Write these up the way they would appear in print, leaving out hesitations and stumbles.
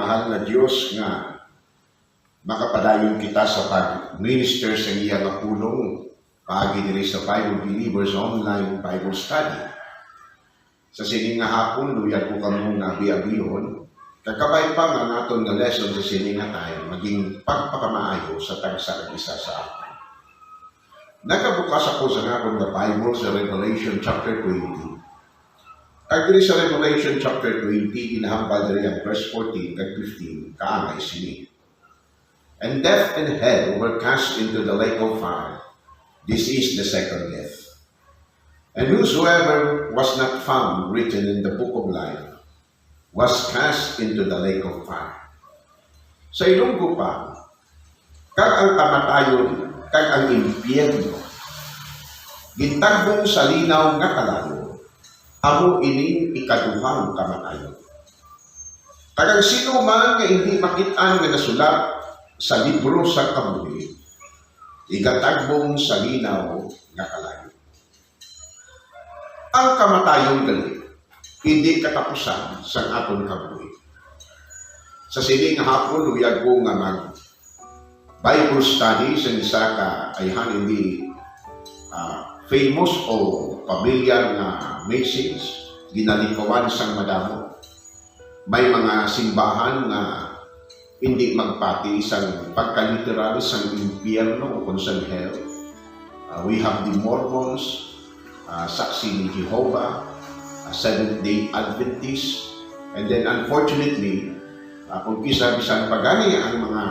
mahal na Diyos nga makapadayon kita sa pag-minister sa iya nga pulong paagi diri sa Bible Believers Online Bible Study. Sa sining nga hapon, luyag ko kamo nga biabihon, kakabay pa nga naton nga lesson sa sining nga time, maging pagpakamaayo sa tagsa isa sa atin. Nakabukas ako sa nakon nga Bible sa Revelation chapter 20. Kag diri sa Revelation chapter 20, inahambal diri ang verse 14 kag 15, kaangay sini. And death and hell were cast into the lake of fire. This is the second death. And whosoever was not found written in the book of life was cast into the lake of fire. Sa Ilonggo pa, kag ang kamatayon, kag ang impyerno, gitagbong sa linaw nga kalayo, amo ining ikaduhang kamatayon. Kag ang sino man nga hindi makit-an nga nasulat sa libro sa kabuhi, igatagbong sa linaw nga kalayo. Ang kamatayon gali, hindi katapusan sa aton kabuhi. Sa sining hapon, uyag ko nga mag-Bible study sa isa ka ayhan hindi famous o pamilyar na message, ginalikawan sang madamo. May mga simbahan na hindi magpati isang pagkaliteral sang impyerno o kung sang hell. We have the Mormons, Saksi ni Jehovah, Seventh-day Adventists, and then unfortunately, kung kisa-bisan pagani ang mga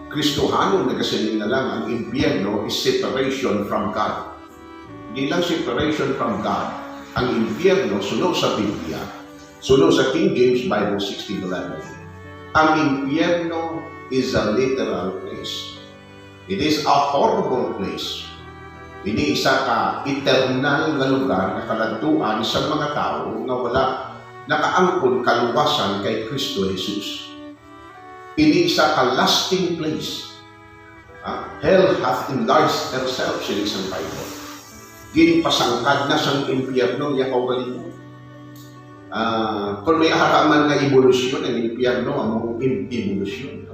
Kristohano na kasi na lang ang impyerno is separation from God. Hindi lang separation from God. Ang impyerno, sunod sa Biblia, sunod sa King James Bible 16:11. Ang impyerno is a literal place. It is a horrible place. Hindi isa ka eternal na lugar na kalantuan sa mga tao na wala nakaangkon kaluwasan kay Kristo Jesus. Hindi isa ka lasting place. Hell hath enlarged herself, siya isang Bible. Ginpasangkad na sang impyerno, niya kaugaling mo. Kung may haraman na evolusyon, ang impyerno, ang evolusyon.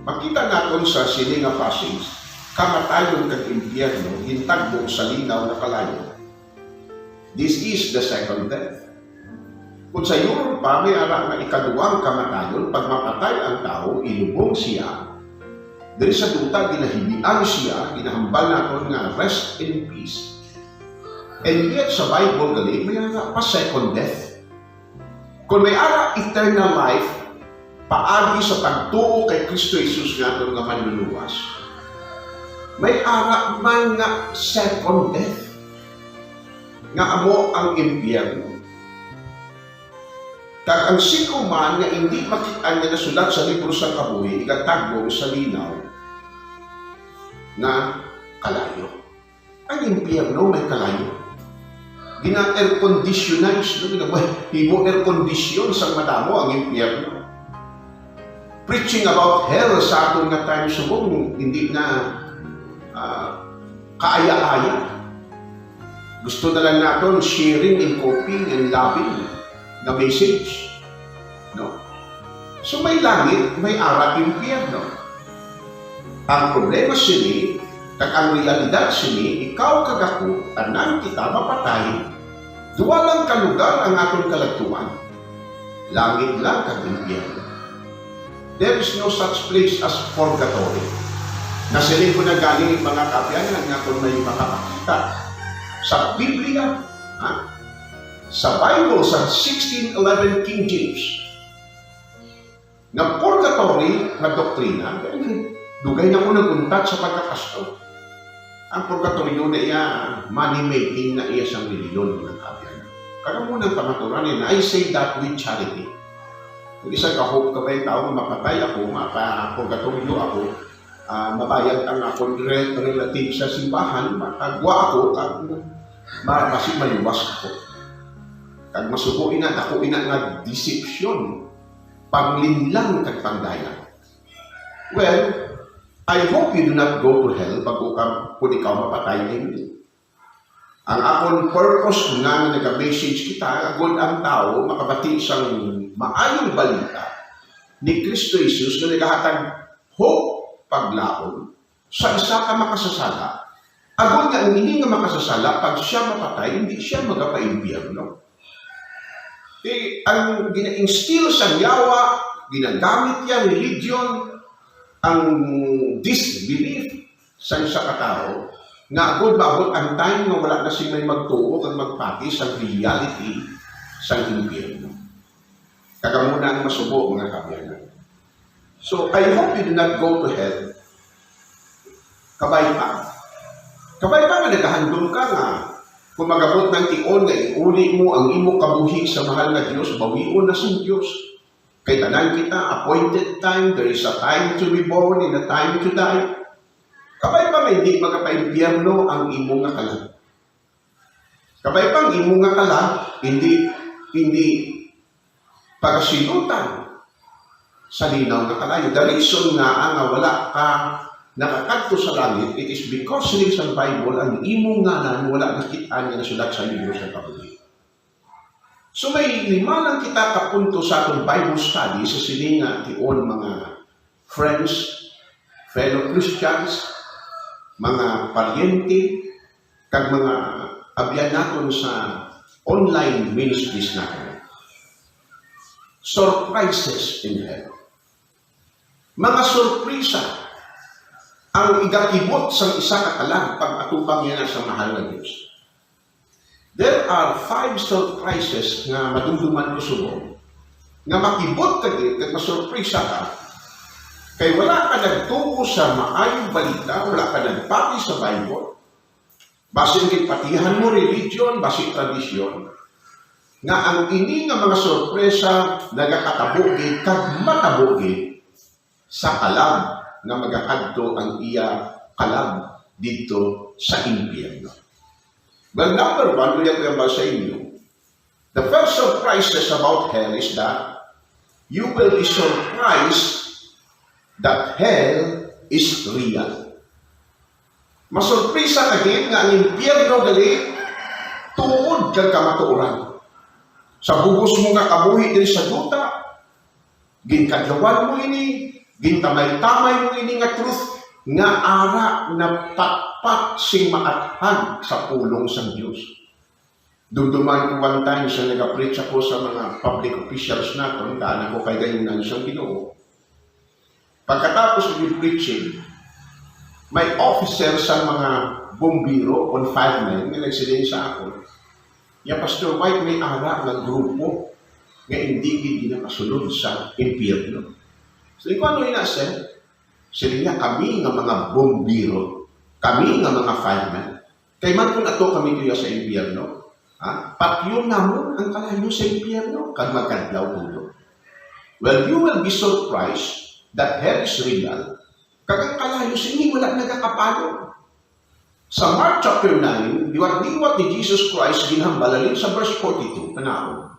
Makita natin sa sining nga passage, kamatayon kag impyerno, hintagbong sa linaw na kalayo. This is the second death. Kung sa Europe pa, may ara na ikaduwang kamatayon, pag mapatay ang tao, ilubong siya. Dahil sa duta, ginahibian siya, ginahambal natin nga rest in peace. And yet, sa Bible gali, may ara pa second death. Kung may ara eternal life, paagi sa pagtuo kay Kristo Jesus nga ito nga manluluwas, may ara man nga second death. Nga amo ang impyerno. Kag ang sino man nga hindi makita nga nasulat sa libro sa kabuhi, igatagbo sa linaw na kalayo. Ang impyerno may kalayo. Gina-air conditionize, hibo air condition sa madamo ang impyerno. Preaching about hell sa atong nga time subong, hindi na kaaya-aya. Gusto na lang natin sharing and copying and loving na message. No? So may langit, may ara, impyerno. Ang problema sini, kag ang realidad sini, ikaw kag ako, tanan kita mapatay, duwa lang kalugar ang atong kalagtuan. Langit lang kag impyerno. There is no such place as purgatory. Nasilin ko na galing mga kapyanan nga kung may makapakita sa Biblia, sa Bible, sa 1611 King James, na purgatory na doktrina, dugay na mo naguntat sa pagkakasto. Ang purgatory na iya money-making na iya siyang reliyon ng kapyanan. Kaya mo nang pamaturan na I say that with charity. Kung isa ka-hope ka ba yung tao, mapatay ako, mapa-purgatory ako, mabayad ang akong relative sa simbahan, matagwa ako, masig maluwas ako. Kag masubuin na, ako nga deception, paglinlang kag pangdayan. Well, I hope you do not go to hell kung ikaw mapatay na hindi. Ang akong purpose nga nag-message kita, agod ang tao makabati sang maayong balita ni Kristo Jesus na naghahatag hope paglaon sa isa ka makasasala. Agon nga ang hindi nga makasasala, pag siya mapatay, hindi siya magapaimpyerno. Ang gina-instill sa yawa, ginagamit niya religion, ang disbelief sa isa katao, nga agad babot ang time nga wala na siya may magtuo at magpati sa reality sa impyerno. Kagamuna ang masubo, mga kabyanan. So, I hope you do not go to hell. Kabay pa. Kabay pa nga naghahandong ka nga, kung magabot ng tion nga iuli mo ang imo kabuhi sa mahal na Diyos, bawion na sa Diyos. Kay tanan kita, appointed time, there is a time to be born and a time to die. Kabay pa nga hindi magapaimpyerno ang imo nga kalan. Kabay pa ang imo nga kalan, hindi pagasilutan sa linaw na kalayo. The reason nga wala ka nakakadto sa langit, it is because sining sa Bible, ang imong ngalan wala nakitaan nga nasulat sa libro sa kabuhi. So may lima lang kita kapunto sa atong Bible study sa sining tion mga friends, fellow Christians, mga paryente, kag mga abyan naton sa online ministries natin. Surprises in hell. Mga surpresa ang igakibot sa isa katalag pag atubang yan sa mahal na Diyos. There are 5 surprises nga madumduman ko subong nga makibot ka din kag masurpresa ka kay wala ka nagtuko sa maayong balita, wala ka nagpati sa Bible, basin gipatihan mo religion, basin tradisyon, nga ang ini nga mga sorpresa nagakatabugi kag matabugi sa kalag nga magakadto ang iya kalag dito sa impyerno. Well, number 1, ulit ko yung sa inyo. The first surprises about hell is that you will be surprised that hell is real. Masurpresa ka din nga ang impyerno gali tuod kag kamatuoran. Sa bugos mo nga kabuhi diri sa duta, ginkadlawan mo ini, gintamay-tamay mo ini nga truth, nga ara na patpat sing maathag sa pulong sa Diyos. Dumduman ko one time siya nag-preach ako sa mga public officials natin, kaan ako kay gayunan siyang Ginoo. Pagkatapos ng preaching, may officer sa mga bombiro on firemen na nagsilin sa ako. Ya Pastor White, may ara ng grupo nga hindi ginakasunod sa impyerno. So, ano inasel? Sila niya, kami nga mga bombiro, kami nga mga firemen. Kay man kung ato kami tuya sa impyerno, patyon na mo ang kalayo sa impyerno, kag magkadlaw ulo. Well, you will be surprised that hell is real, kag ang kalayo sa inyo wala nagakapalo. Sa Mark chapter 9, diwat-diwat ni Jesus Christ ginhambalalin sa verse 42, tanaw.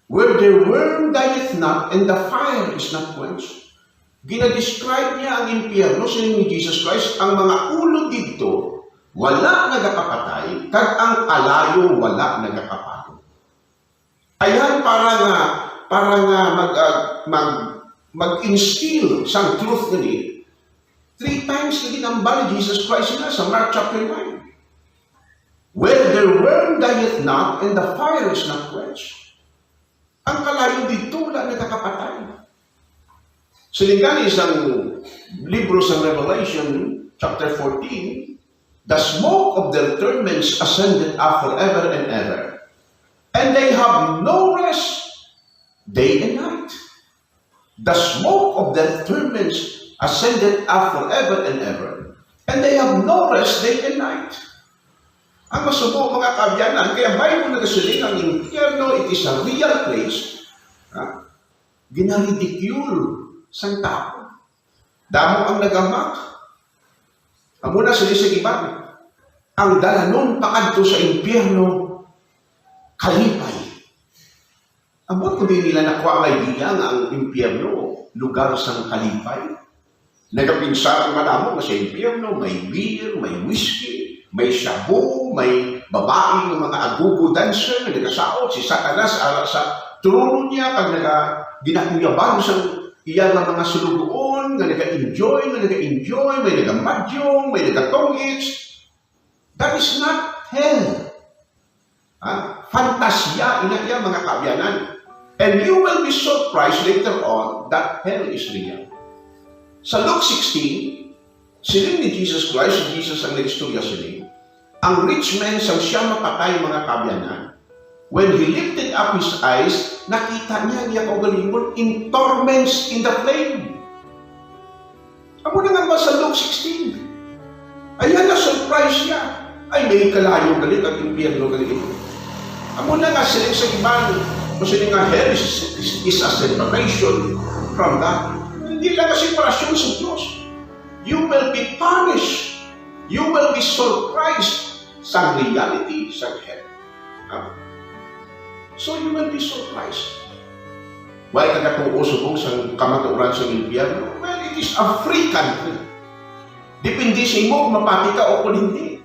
Where the worm dieth not and the fire is not quenched. Ginadescribe niya ang impyerno sa ni Jesus Christ, ang mga ulo dito, wala nagakapatay, kag ang kalayo wala nagakapalo. Ayan para nga mag-instill sa truth nili. 3 times na ginambal ni Jesus Christ na sa Mark chapter 9. Where the worm dieth not and the fire is not quenched. Ang kalayo dito wala nakakapatay. Silinggan isang libro sa Revelation chapter 14, the smoke of their torments ascended up forever and ever, and they have no rest day and night. The smoke of their torments ascended up forever and ever, and they have no rest day and night. Ang masubo mga kabyanan, kaya Bible nagasuling ang impyerno, it is a real place. Ginaridicule sang tao. Damo ang nagamak. Amo na sila sa iba. Ang dalanon pakadto sa impyerno, kalipay. Amo kung di nila nakuha ang idea nga ang impyerno, lugar sang kalipay. Nagapinsa ang madamo na sa impyerno, may beer, may whiskey, may shabu, may babae ng mga agugo dancer na nagasaot, si Satanas sa trono niya, kag ginakuyabang sa iya nga mga sulugoon, nga nag-enjoy, may nag-madyong, may nag-tongits. That is not hell. Fantasya, iya mga kaabyanan. And you will be surprised later on that hell is real. Sa Luke 16, siling ni Jesus Christ, si Jesus ang nag-istorya siling, ang rich man sang siya mapatay mga kaabyanan, when he lifted up his eyes, nakita niya kaugalingon in torments in the flame. Amo na nga ba sa Luke 16? Ayan na surprise niya. Ay, may kalayo galit at impyerno galit. Amo na nga siling sa iban, kasi nga hell is a separation from that. Hindi lang separasyon sa Diyos. You will be punished. You will be surprised sa reality sa hell. So you will be surprised. Why kagatong usubong sa kamaturan sa impyerno? Well, it is a free country. Depende sa imo kung mapati ka o kung hindi.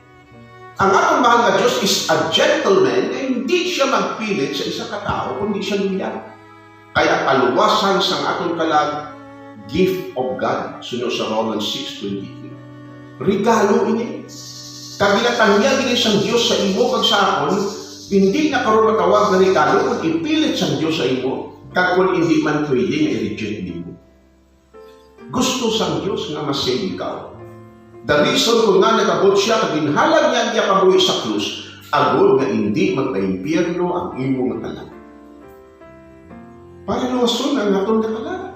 Ang atong mahal na Diyos is a gentleman na hindi siya magpilit sa isa katao kundi siya luyan. Kaya kaluwasan sa atong kalag gift of God, sunod sa Romans 6:23. Regalo ini. Kaginatan niya gini siyang Diyos sa imo kag sa akon, hindi na karon matawag na regalo kung ipilit siyang Diyos sa imo, kag kung hindi man pwede nga i-reject nimo. Gusto sang Diyos nga masave ikaw. The reason kung nga nakabot siya, kaginhalag niya kabuhi sa krus, agod nga hindi magpa-impyerno ang imong kalag. Para luwason ang atong nakalag.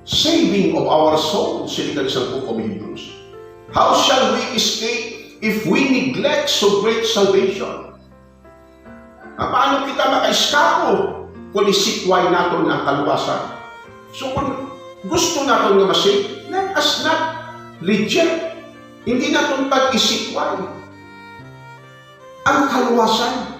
Saving of our soul, sinigal sa Book of Hebrews. How shall we escape if we neglect so great salvation? Paano kita maka-eskapo kung isikway natin ang kaluwasan? So kung gusto natin nga masave, let us not reject. Hindi natin pag-isikway ang kaluwasan.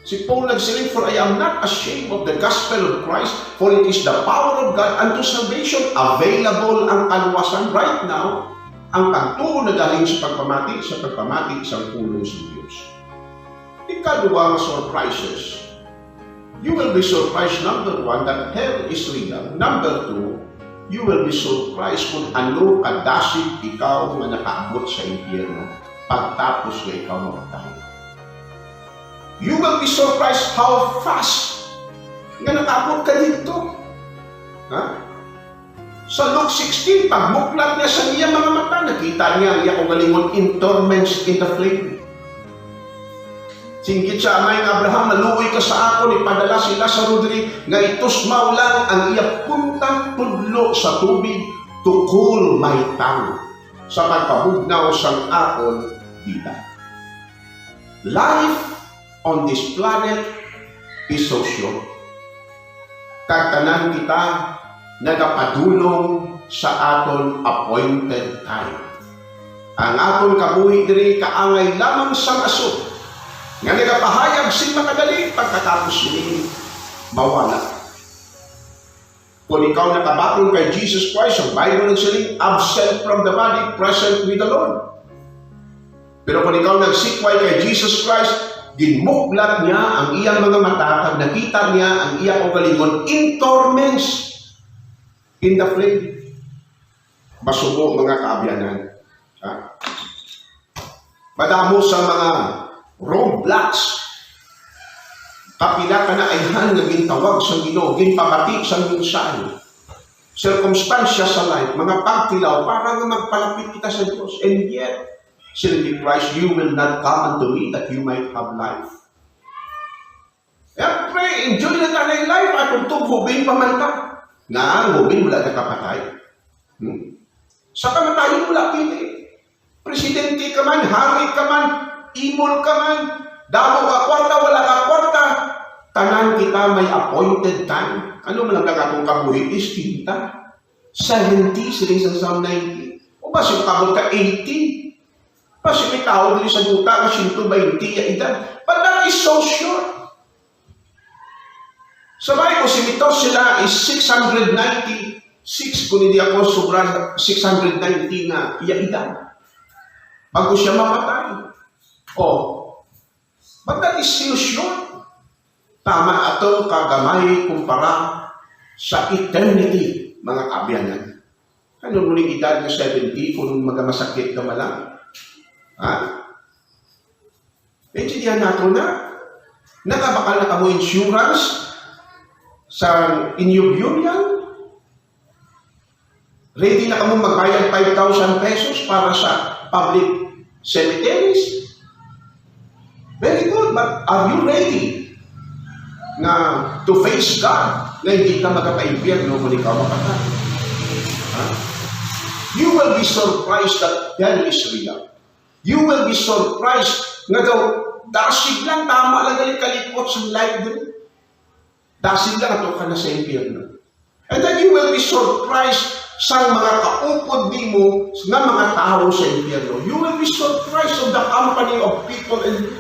Si Paul nagsiling, for I am not ashamed of the gospel of Christ, for it is the power of God unto salvation. Available ang kaluwasan right now. Ang pagtuo na galing sa pagpamati sa pulong sa Diyos. Ikaduwa nga surprises. You will be surprised, number one, that hell is real. Number two, you will be surprised kung ano kadasig ikaw nga nakaabot sa impyerno pagtapos na ikaw mamatay. You will be surprised how fast nga nakaabot ka dito. Sa Luke 16, pagmuklat niya sa iya mga mata, nakita niya ang iya kaugalingon in torments in the flame. Singgit sa amay ng Abraham, naluoy ka sa akon, ipadala sila sa Rodri, nga itos maulang ang iya puntang tudlo sa tubig to cool my tongue sa pagpabugnaw sang akon dila. Life on this planet is so short. Kagtanan kita nagapadulong sa aton appointed time. Ang aton kabuhi diri kaangay lamang sang aso nga nagapahayag sin makadali pagkatapos ni mawala. Kung ikaw nakabatong kay Jesus Christ, ang Bible nagsiling, absent from the body, present with the Lord. Pero kung ikaw nagsikway kay Jesus Christ, ginmuklat niya ang iyang mga mata, kag nakita niya ang iyang kaugalingon in torments in the flame. Masubo mga kaabyanan. Madamo sa mga roadblocks. Kapila ka na ayhan nga gintawag sa Ginoo, ginpabati sa mensahe. Circumstansya sa life, mga pagtilaw para nga magpalapit kita sa Diyos. And yet, said in Christ, you will not come unto me that you might have life. Kaya pray, enjoy na tanay life at kung hubin pamanta. Nga ang hubin wala na kapatay. Sa kamatayin wala pili. Presidente ka man, hari ka man, imol ka man, damo ka kwarta, wala ka kwarta. Tanan kita may appointed time. Ano man ang kakatong kabuhi? Is 70, 70, siling sa Psalm 90. O ba siya kabot ka 80? Kasi may tao din sa buta ka 120 ya edad. But that is so short. Sa Bible, si Mito sila is 696 kung hindi ako sobra 690 nga iya edad. Bago siya mapatay. Oh, but that is still short. Tama atong kagamay kumpara sa eternity, mga kaabyanan. Ano muling edad ng 70 kung magamasakit ka malang? Ha? Naintindihan nato na. Nakabakal na ka mo insurance sa inyong union? Ready na ka mo magbayad 5,000 pesos para sa public cemeteries? Very good, but are you ready na to face God na hindi ka magkapaimpyerno kung ikaw makatay? Ha? You will be surprised that hell is real. You will be surprised na daw, dasig lang, tama lang galing kalipot sa life doon. Dasig lang ato ka na sa impyerno. And then you will be surprised sa mga kaupod di mo na mga tao sa impyerno. You will be surprised of the company of people and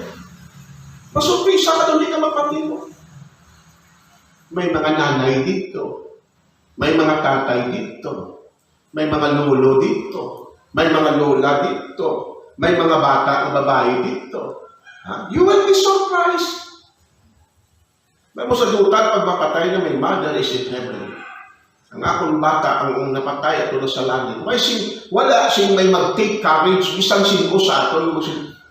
masurpresa ka doon, hindi ka mapatimo. May mga nanay dito. May mga tatay dito. May mga lolo dito. May mga lola dito. May mga bata o babae dito. Ha? You will be surprised. May mo sa dutan pag mapatay na may mother is in heaven. Ang akong bata ang napatay at sa langit. Wala siyang may mag-take courage. Isang sino sa aton.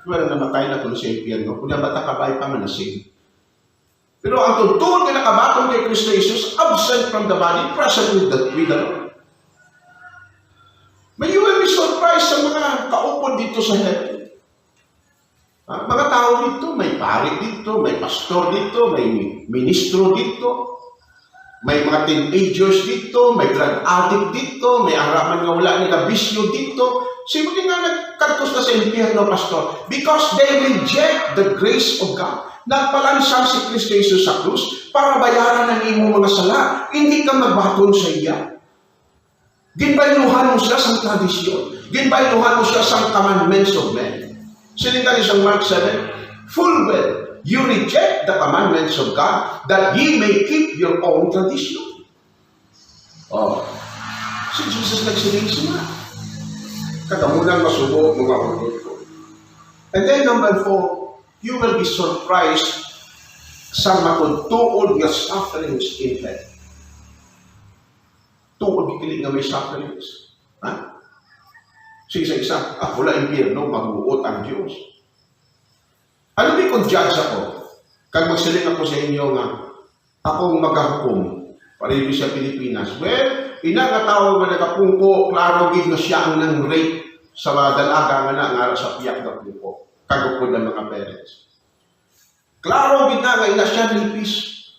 Wala namatay na sa impyerno. Kung bata kabay pa manasing. Pero ang tuntun na nakabatong kay Kristo Jesus, absent from the body, present with the Lord. May you will be surprised sa mga kaupod dito sa heaven. Mga tao dito, may pari dito, may pastor dito, may ministro dito, may mga teenagers dito, may drug addict dito, may araman nga wala nila bisyo dito. Simple nga nagkantos na sa impyerno, pastor, because they reject the grace of God. Nagpalansang si Kristo Jesus sa krus para bayaran ang imo mga sala. Hindi ka magbaton sa iya. Ginbayluhan mo siya sa tradisyon. Ginbayluhan mo siya sa commandments of men. Sinigtan isang Mark 7, full well, you reject the commandments of God that ye may keep your own tradition. Oh, si Jesus nagsiling siya. Kagamunang masubo mga urod ko. And then number 4, you will be surprised sa matuntuod nga sufferings in hell. Tuod gikilig nga may sufferings. Ha? So isa-isa, wala impyerno, magbuot ang Diyos. Ano ba kung judge ako? Kag magsiling ako sa inyo nga, akong maghahukom, pareho sa Pilipinas. Well, inangatawag nga nagapungko, klaro gid na siya ang nang rape sa mga dalaga nga nga sa piyak na pungko. Kagupod ng mga parents. Klaro gid na nga ina siya rapist.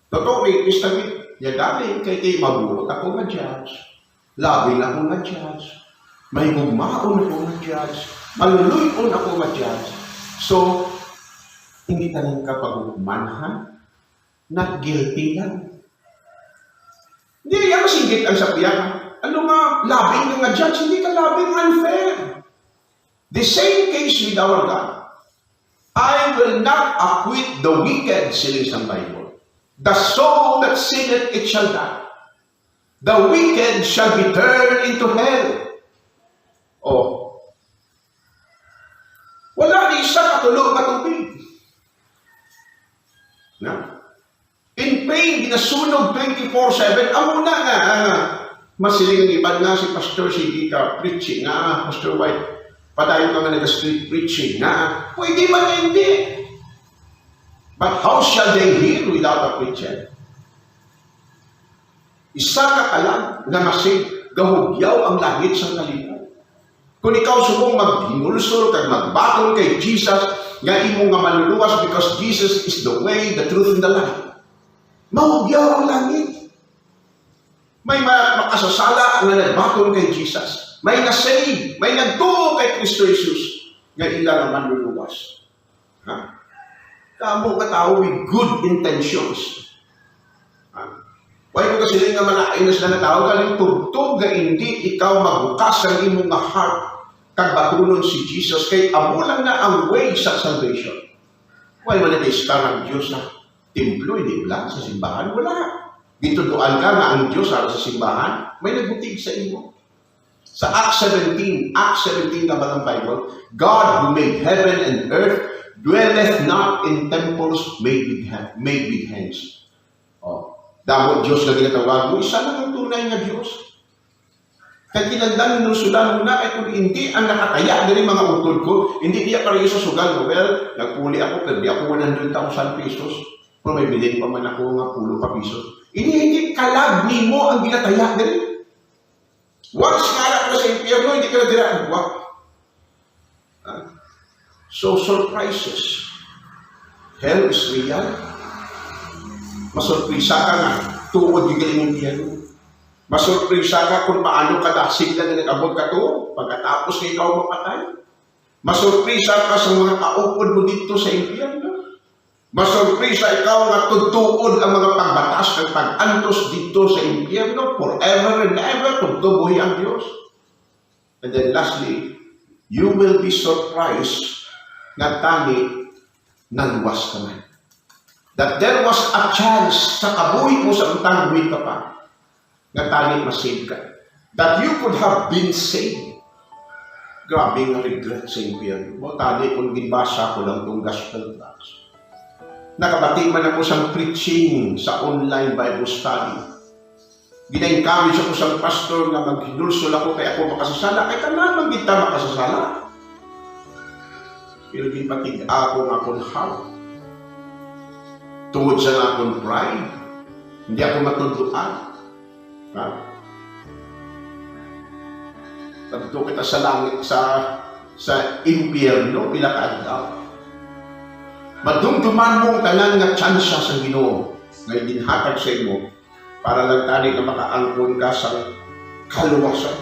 Totoo, rapist na gid. Ya dami kay mabuot ako nga judge. Labi na ako nga judge. May gugmaon ako nga judge. Maluluyon ako nga judge. So, hindi talang kapag-umanhan. Not guilty lang. Hindi yan masinggit ang sabihan. Ano nga, labing nga judge, hindi ka labing unfair. The same case with our God. I will not acquit the wicked, siling sa Bible. The soul that sinneth, it shall die. The wicked shall be turned into hell. Oh. Wala ni isa katulog katubig. Na? In pain, ginasunog 24/7. Amo na nga, masiling ang iban nga si Pastor Sigika preaching nga, Pastor White, padayon ka nga nag-street preaching nga, pwede man na hindi. But how shall they hear without a preacher? Isa ka kalang na masig, gahugyaw ang langit sa kalibutan. Kung ikaw subong maghinulsol kag magbatol kay Jesus, nga imo nga manluluwas because Jesus is the way, the truth, and the life. Mahugyaw ang langit. May makasasala nga nagbatol kay Jesus. May nasave, may nagtuo kay Kristo Jesus, nga ilang ang manluluwas. Ha? Kamu ka tao with good intentions. Why ko kasi nga malainas na tao kaling tugtog nga hindi ikaw magbukas ang imong nga heart kag batunon si Jesus kay amo lang na ang way sa salvation. Why man na-star ang Diyos na templo, hindi lang sa simbahan? Wala. Gituduan ka na ang Diyos sa simbahan, may nagbutig sa imo. Sa Acts 17 na ba ng Bible, God who made heaven and earth, dwelleth not in temples made with hands. Oh, damo Diyos na ginatawag mo, isa lang ang tunay na Diyos. Kaya kinagdan ng sudan mo na, kung hindi ang nakataya din mga utod ko, hindi niya pareho sa sugal mo. Well, nagpuli ako, pero di ako 100,000 pesos. Pero may bilhin pa man ako nga 10 pa pesos. Hindi kalag ni mo ang ginataya din. Once nga na ko sa impyerno, hindi ka na diraan. So, surprises. Hell is real. Masurprisa ka nga, tuod yung galing impyerno. Masurprisa ka kung paano kadasig lang na nag-abot ka to, pagkatapos na ikaw mapatay. Masurprisa ka sa mga kaupod mo dito sa impyerno. Masurprisa ikaw nga tutuod ang mga pagbatas ng pag-antos dito sa impyerno forever and ever kung tubuhi ang Diyos. And then lastly, you will be surprised na tani naluwas ka man. That there was a chance sa kabuhi mo sa untang buhay ka pa na tani masave ka. That you could have been saved. Grabe nga regret sa impyerno. O tani kung ginbasa ko lang itong gospel tracts. Nakabati man ako sa preaching sa online Bible study. Gina-encourage ako sa pastor na mag-hinulsol ako kaya ako makasasala. Kaya kanan man kita makasasala. Pero ginpatig ako nga akong heart. Tungod sa nga akong pride. Hindi ako matunduan. Ha? Tagto kita sa langit, sa impyerno, pinakaadaw. Madumduman mong tanan nga tsansya sa Ginoo ngay dinhatag sa imo para lang tani na makaangkon ka sa kaluwasan.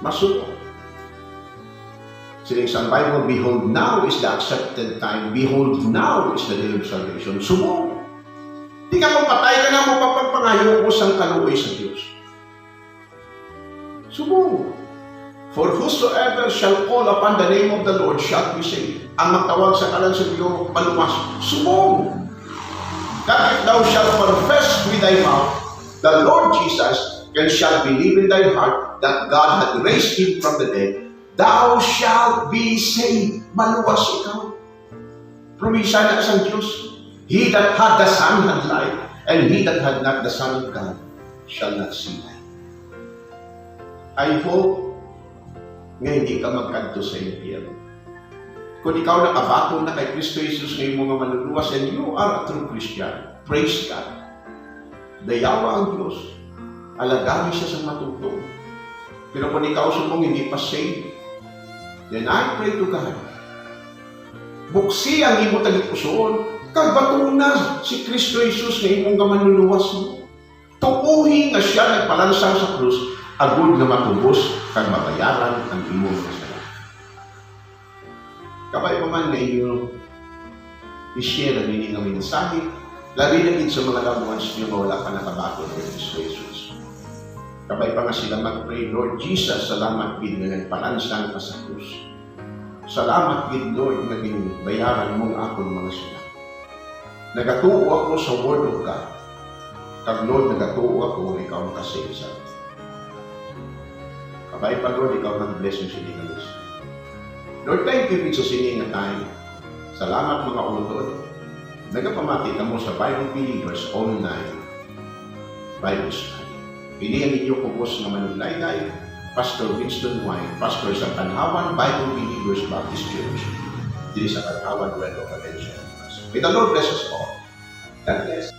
Masuko. Sining sa Bible, behold, now is the accepted time. Behold, now is the day of salvation. Sumo. Di ka mapatay ka na mo papagpangayo mo sang kaluoy sa Diyos. Sumo. For whosoever shall call upon the name of the Lord shall be saved. Ang magtawag sa kalan sa Diyos, palumas. Sumong! That if thou shalt confess with thy mouth the Lord Jesus, and shalt believe in thy heart that God hath raised him from the dead, thou shalt be saved. Maluwas ikaw. Promisa na sa Diyos. He that had the Son had life, and he that had not the Son of God shall not see life. I hope nga hindi ka magkanto sa impyerno. Kung ikaw nakabato na kay Kristo Jesus ngayong mga manluluwas and you are a true Christian, praise God. Dayawa ang Diyos. Alagami siya sa matutong. Pero kung ikaw sumong hindi pa saved, then I pray to God. Buksi ang imo tagpuson, kagbato na si Kristo Jesus ngayong mga manluluwas mo. Tuuhin nga siya nagpalansang sa krus, agud na matubos kag mabayaran ang imong kasalanan. Kapay pa man na inyo i-share ang inyong nga mensahe, labi na din sa mga loved ones niyo na wala pa nakabato ng Kristo Jesus. Kapay pa nga sila mag-pray, Lord Jesus, salamat gid nga nagpalansang ka sa krus. Salamat gid, Lord, naging bayaran mong akong mga sila. Nagatuo ako sa Word of God. Kag Lord, nagatuo ako ikaw makasave sa akin. Kabay pa, Lord, ikaw nag-bless yung siningan mo. Lord, thank you sa siningan time. Salamat mga utod. Nagapamati ka mo sa Bible Believers online Bible Study. Pilihan ninyo ko po sa Manulaylay, Pastor Winston Wine, Pastor sa Tanhawan Bible Believers Baptist Church, dito sa Tanhawan, Red Oak, Valencia. May the Lord bless us all. God bless.